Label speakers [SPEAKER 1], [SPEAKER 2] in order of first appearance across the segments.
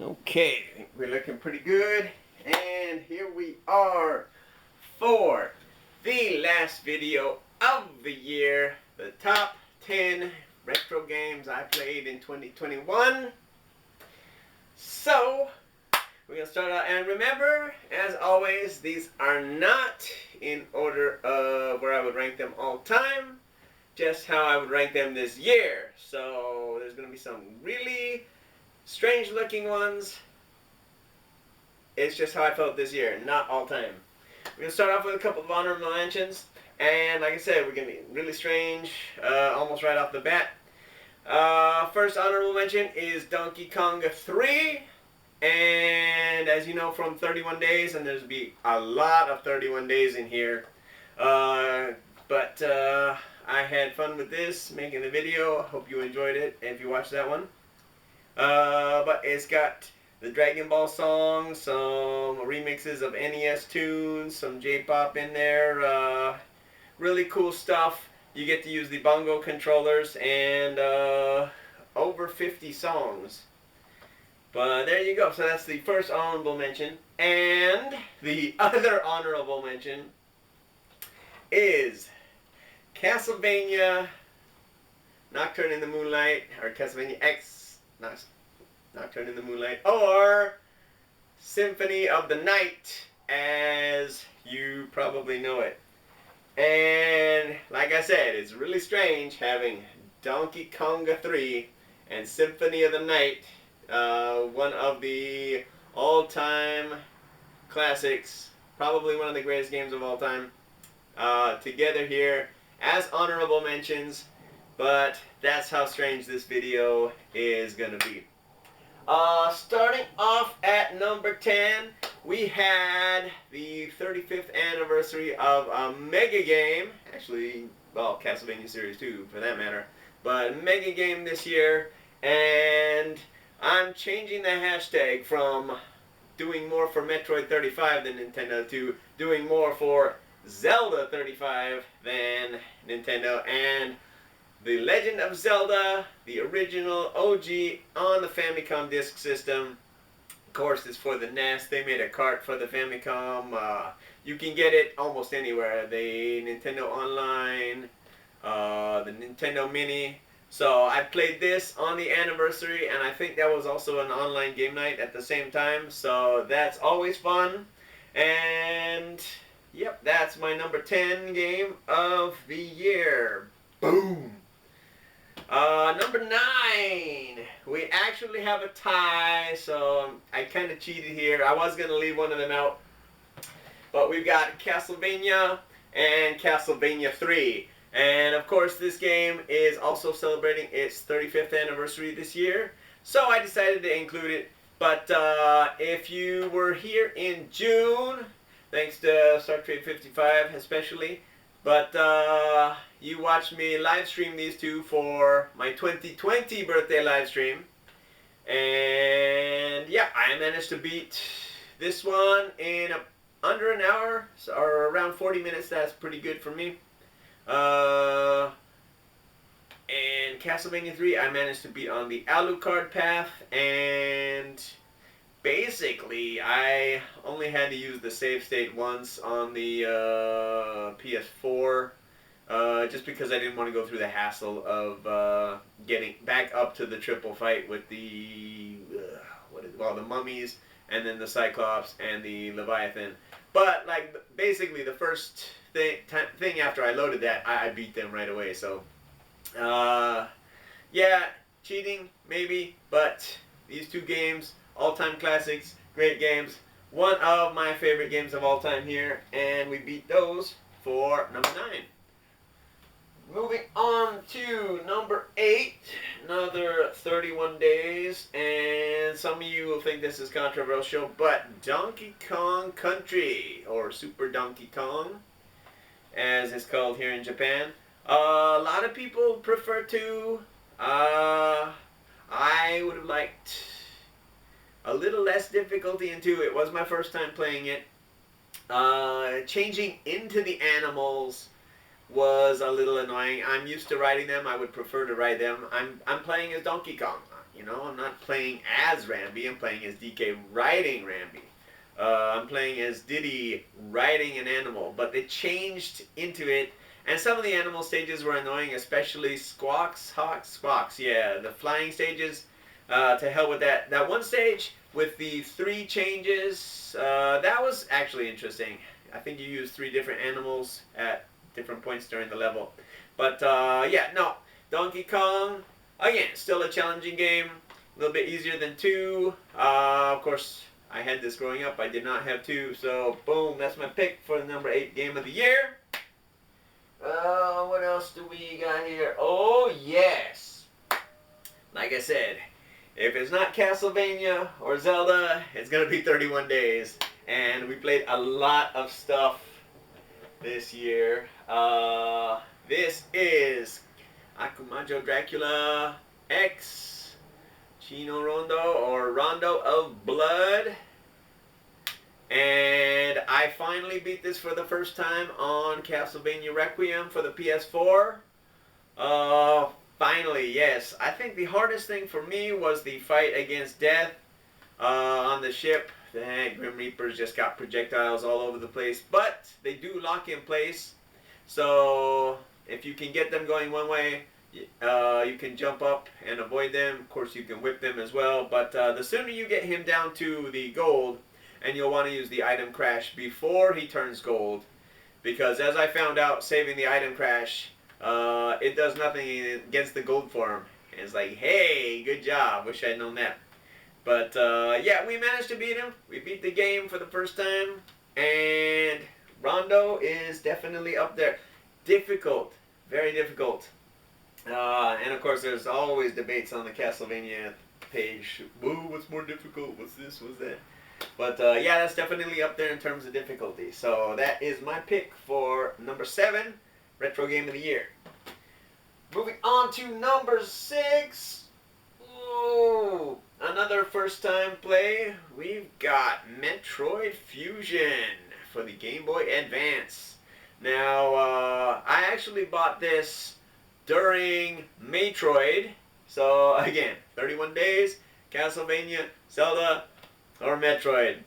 [SPEAKER 1] Okay, I think we're looking pretty good. And here we are for the last video of the year. The top 10 retro games I played in 2021. So, we're going to start out. And remember, as always, these are not in order of where I would rank them all time. Just how I would rank them this year. So, there's going to be some really strange looking ones. It's just how I felt this year, not all time. We're going to start off with a couple of honorable mentions. And like I said, we're going to be really strange almost right off the bat. First honorable mention is Donkey Kong 3. And as you know from 31 days, and there's going to be a lot of 31 days in here. But I had fun with this, making the video. Hope you enjoyed it if you watched that one. But it's got the Dragon Ball song, some remixes of NES tunes, some J-pop in there, really cool stuff. You get to use the bongo controllers and over 50 songs. But there you go. So that's the first honorable mention. And the other honorable mention is Castlevania Nocturne in the Moonlight, or Castlevania X, Nocturne in the Moonlight, or Symphony of the Night, as you probably know it. And like I said, it's really strange having Donkey Kong 3 and Symphony of the Night, one of the all-time classics, probably one of the greatest games of all time, together here as honorable mentions. But that's how strange this video is going to be. Starting off at number 10, we had the 35th anniversary of a mega game. Actually, well, Castlevania Series 2 for that matter. But mega game this year. And I'm changing the hashtag from doing more for Metroid 35 than Nintendo to doing more for Zelda 35 than Nintendo. And The Legend of Zelda, the original OG on the Famicom Disk System. Of course, it's for the NES. They made a cart for the Famicom. You can get it almost anywhere. The Nintendo Online, the Nintendo Mini. So I played this on the anniversary, and I think that was also an online game night at the same time. So that's always fun. And yep, that's my number 10 game of the year. Boom! Number 9, we actually have a tie, so I kind of cheated here. I was going to leave one of them out, but we've got Castlevania and Castlevania 3. And of course, this game is also celebrating its 35th anniversary this year, so I decided to include it. But if you were here in June, thanks to Star Trek 55 especially, but you watched me live stream these two for my 2020 birthday live stream. And yeah, I managed to beat this one in under an hour, or around 40 minutes. That's pretty good for me. And Castlevania 3, I managed to beat on the Alucard path. And basically, I only had to use the save state once on the PS4, just because I didn't want to go through the hassle of getting back up to the triple fight with the the mummies, and then the Cyclops and the Leviathan. But like basically, the first thing after I loaded that, I beat them right away. So yeah, cheating maybe, but these two games, all-time classics, great games. One of my favorite games of all time here, and we beat those for number 9. Moving on to number 8, another 31 days, and some of you will think this is controversial, but Donkey Kong Country, or Super Donkey Kong, as it's called here in Japan. A lot of people prefer to. I would have liked a little less difficulty in 2. It was my first time playing it. Changing into the animals was a little annoying. I'm used to riding them. I would prefer to ride them. I'm playing as Donkey Kong. You know, I'm not playing as Rambi. I'm playing as DK riding Rambi. I'm playing as Diddy riding an animal, but they changed into it, and some of the animal stages were annoying, especially Squawks, yeah, the flying stages. To hell with that. That one stage with the 3 changes, that was actually interesting. I think you use 3 different animals at different points during the level. But yeah, no, Donkey Kong, again, still a challenging game, a little bit easier than 2. Of course, I had this growing up. I did not have 2, so boom, that's my pick for the number 8 game of the year. What else do we got here? Oh, yes. Like I said, if it's not Castlevania or Zelda, it's going to be 31 Days. And we played a lot of stuff this year. This is Akumajo Dracula X Chino Rondo, or Rondo of Blood. And I finally beat this for the first time on Castlevania Requiem for the PS4. Finally, yes. I think the hardest thing for me was the fight against Death on the ship. The Grim Reapers just got projectiles all over the place, but they do lock in place. So if you can get them going one way, you can jump up and avoid them. Of course, you can whip them as well. But the sooner you get him down to the gold, and you'll want to use the item crash before he turns gold, because as I found out, saving the item crash, it does nothing against the gold form. And it's like, hey, good job. Wish I'd known that. But yeah, we managed to beat him. We beat the game for the first time, and Rondo is definitely up there. Difficult, very difficult. And of course, there's always debates on the Castlevania page. Whoa, what's more difficult? What's this? What's that? But yeah, that's definitely up there in terms of difficulty. So that is my pick for number 7, Retro Game of the Year. Moving on to number 6. Ooh, another first time play. We've got Metroid Fusion for the Game Boy Advance. Now, I actually bought this during Metroid. So again, 31 Days, Castlevania, Zelda, or Metroid.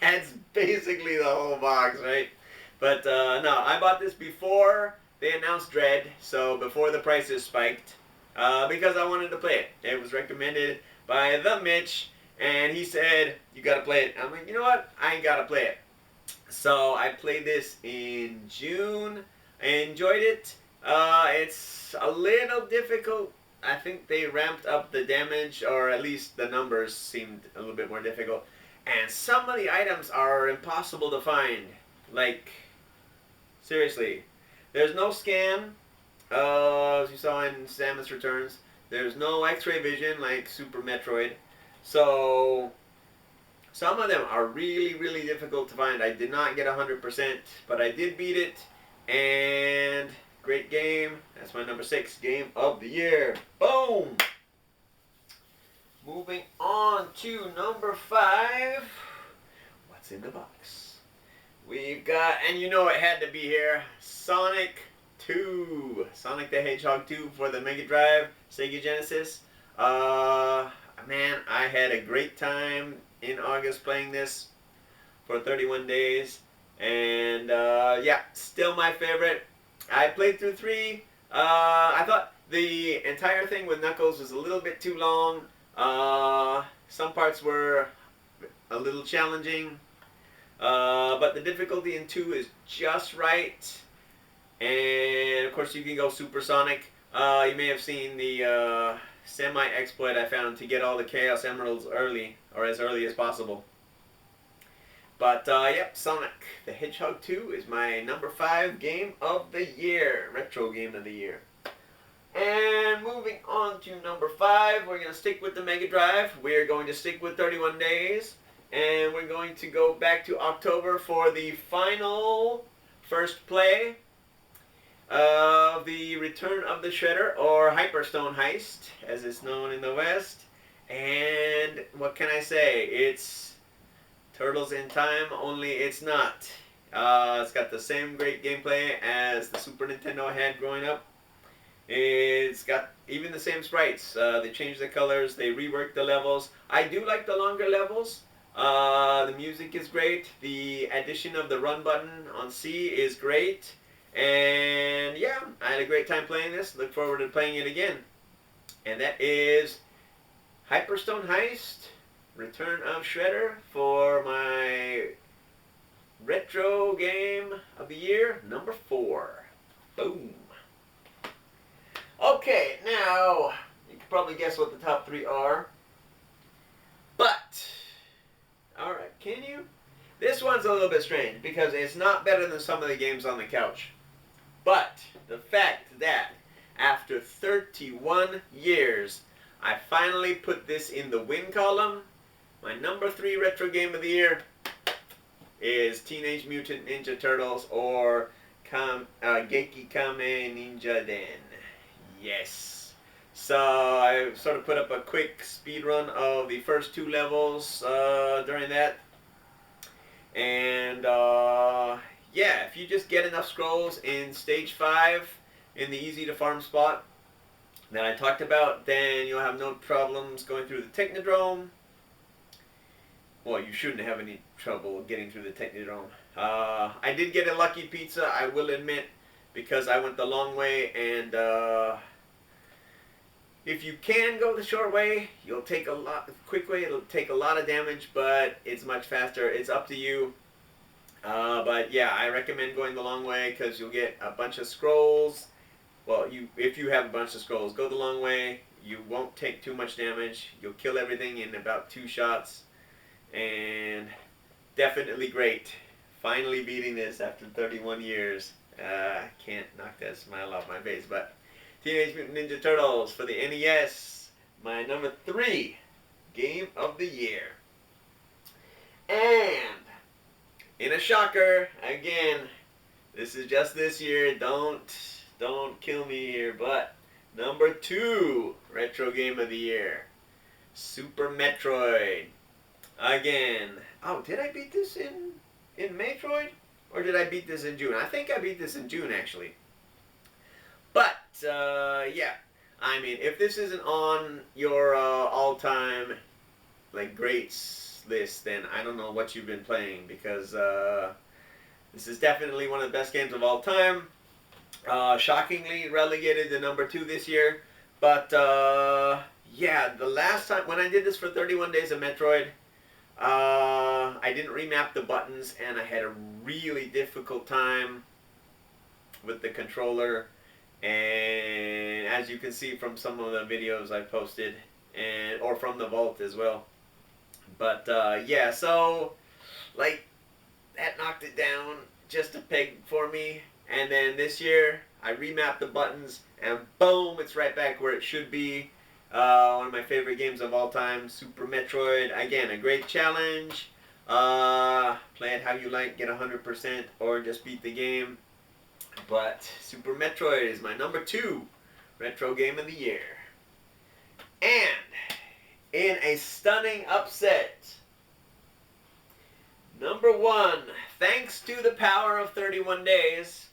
[SPEAKER 1] That's basically the whole box, right? But no, I bought this before they announced Dread, so before the prices spiked, because I wanted to play it. It was recommended by the Mitch, and he said, you gotta play it. I'm like, you know what? I ain't gotta play it. So I played this in June. I enjoyed it. It's a little difficult. I think they ramped up the damage, or at least the numbers seemed a little bit more difficult. And some of the items are impossible to find. Like, seriously. There's no scan, as you saw in Samus Returns. There's no X-ray vision like Super Metroid. So, some of them are really, really difficult to find. I did not get 100%, but I did beat it. And great game. That's my number 6 game of the year. Boom! Moving on to number 5. What's in the box? We've got, and you know it had to be here, Sonic 2. Sonic the Hedgehog 2 for the Mega Drive, Sega Genesis. Man, I had a great time in August playing this for 31 days. And yeah, still my favorite. I played through 3. I thought the entire thing with Knuckles was a little bit too long. Some parts were a little challenging. But the difficulty in 2 is just right. And of course you can go supersonic. You may have seen the semi-exploit I found to get all the Chaos Emeralds early, or as early as possible. But yep, Sonic the Hedgehog 2 is my number 5 game of the year. Retro game of the year. And moving on to number 5, we're going to stick with the Mega Drive. We're going to stick with 31 days. And we're going to go back to October for the final first play of the Return of the Shredder, or Hyperstone Heist, as it's known in the West. And what can I say? It's Turtles in Time, only it's not. It's got the same great gameplay as the Super Nintendo had growing up. It's got even the same sprites. They changed the colors. They reworked the levels. I do like the longer levels. The music is great. The addition of the run button on C is great. And yeah, I had a great time playing this. Look forward to playing it again. And that is Hyperstone Heist, Return of Shredder for my retro game of the year, number 4. Boom. Okay, now you can probably guess what the top 3 are. But, alright, can you? This one's a little bit strange because it's not better than some of the games on the couch. But the fact that after 31 years, I finally put this in the win column. My number 3 retro game of the year is Teenage Mutant Ninja Turtles or Genki Kame Ninja Den. Yes. So I sort of put up a quick speed run of the first 2 levels during that. And yeah, if you just get enough scrolls in stage 5 in the easy to farm spot that I talked about, then you'll have no problems going through the Technodrome. Well, you shouldn't have any trouble getting through the Technodrome. I did get a lucky pizza, I will admit, because I went the long way, and if you can go the short way, you'll take quick way, it'll take a lot of damage, but it's much faster. It's up to you. But yeah, I recommend going the long way because you'll get a bunch of scrolls. Well, if you have a bunch of scrolls, go the long way. You won't take too much damage. You'll kill everything in about 2 shots. And definitely great. Finally beating this after 31 years. I can't knock that smile off my face, but Teenage Mutant Ninja Turtles for the NES, my number 3 game of the year. And in a shocker, again, this is just this year, don't kill me here, but number 2 retro game of the year, Super Metroid. Again, oh, did I beat this in Metroid? Or did I beat this in June? I think I beat this in June, actually. But, yeah. I mean, if this isn't on your all-time, like, greats list, then I don't know what you've been playing. Because this is definitely one of the best games of all time. Shockingly relegated to number 2 this year. But, yeah, the last time, when I did this for 31 Days of Metroid, I didn't remap the buttons, and I had a really difficult time with the controller. And as you can see from some of the videos I posted, or from the vault as well. But yeah, so like that knocked it down just a peg for me. And then this year I remapped the buttons, and boom, it's right back where it should be. One of my favorite games of all time, Super Metroid. Again, a great challenge. Play it how you like, get 100%, or just beat the game. But Super Metroid is my number 2 retro game of the year. And in a stunning upset, number 1, thanks to the power of 31 days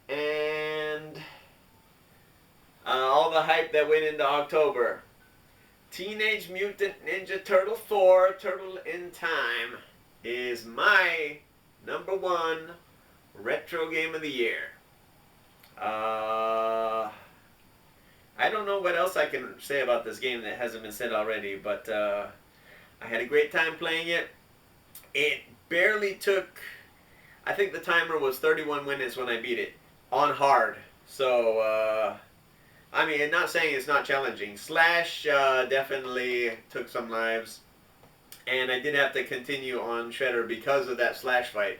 [SPEAKER 1] and all the hype that went into October, Teenage Mutant Ninja Turtle 4, Turtle in Time, is my number 1 retro game of the year. I don't know what else I can say about this game that hasn't been said already, but I had a great time playing it. It barely took, I think the timer was 31 minutes when I beat it, on hard. So, I mean, I'm not saying it's not challenging. Slash definitely took some lives, and I did have to continue on Shredder because of that Slash fight.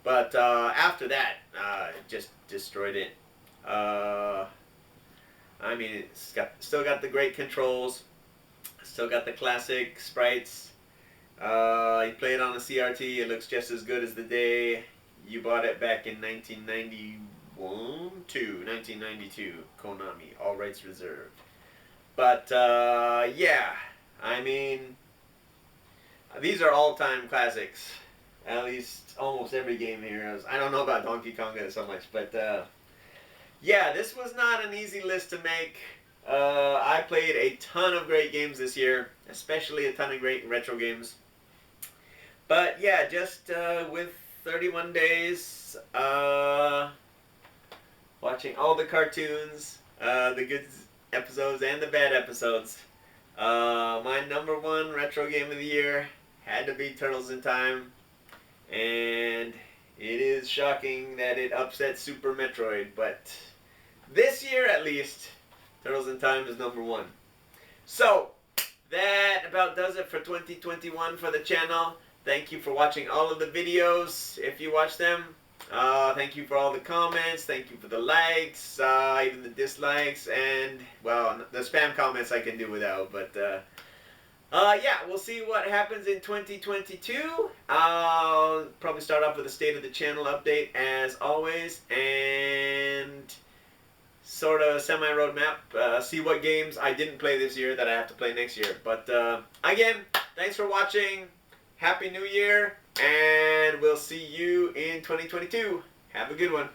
[SPEAKER 1] But after that, just destroyed it. I mean, it's still got the great controls, still got the classic sprites. You play it on a CRT, it looks just as good as the day you bought it back in 1992, Konami, all rights reserved. But yeah, I mean, these are all-time classics. At least almost every game here. I don't know about Donkey Konga so much, but yeah, this was not an easy list to make. I played a ton of great games this year, especially a ton of great retro games. But yeah, just with 31 days, watching all the cartoons, the good episodes and the bad episodes. My number one retro game of the year had to be Turtles in Time, and it is shocking that it upset Super Metroid, but this year at least, Turtles in Time is number one. So, that about does it for 2021 for the channel. Thank you for watching all of the videos, if you watch them. Thank you for all the comments, thank you for the likes, even the dislikes, and, well, the spam comments I can do without, but, yeah, we'll see what happens in 2022. I'll probably start off with a state of the channel update, as always, and sort of semi-roadmap, see what games I didn't play this year that I have to play next year. But, again, thanks for watching. Happy New Year, and we'll see you in 2022. Have a good one.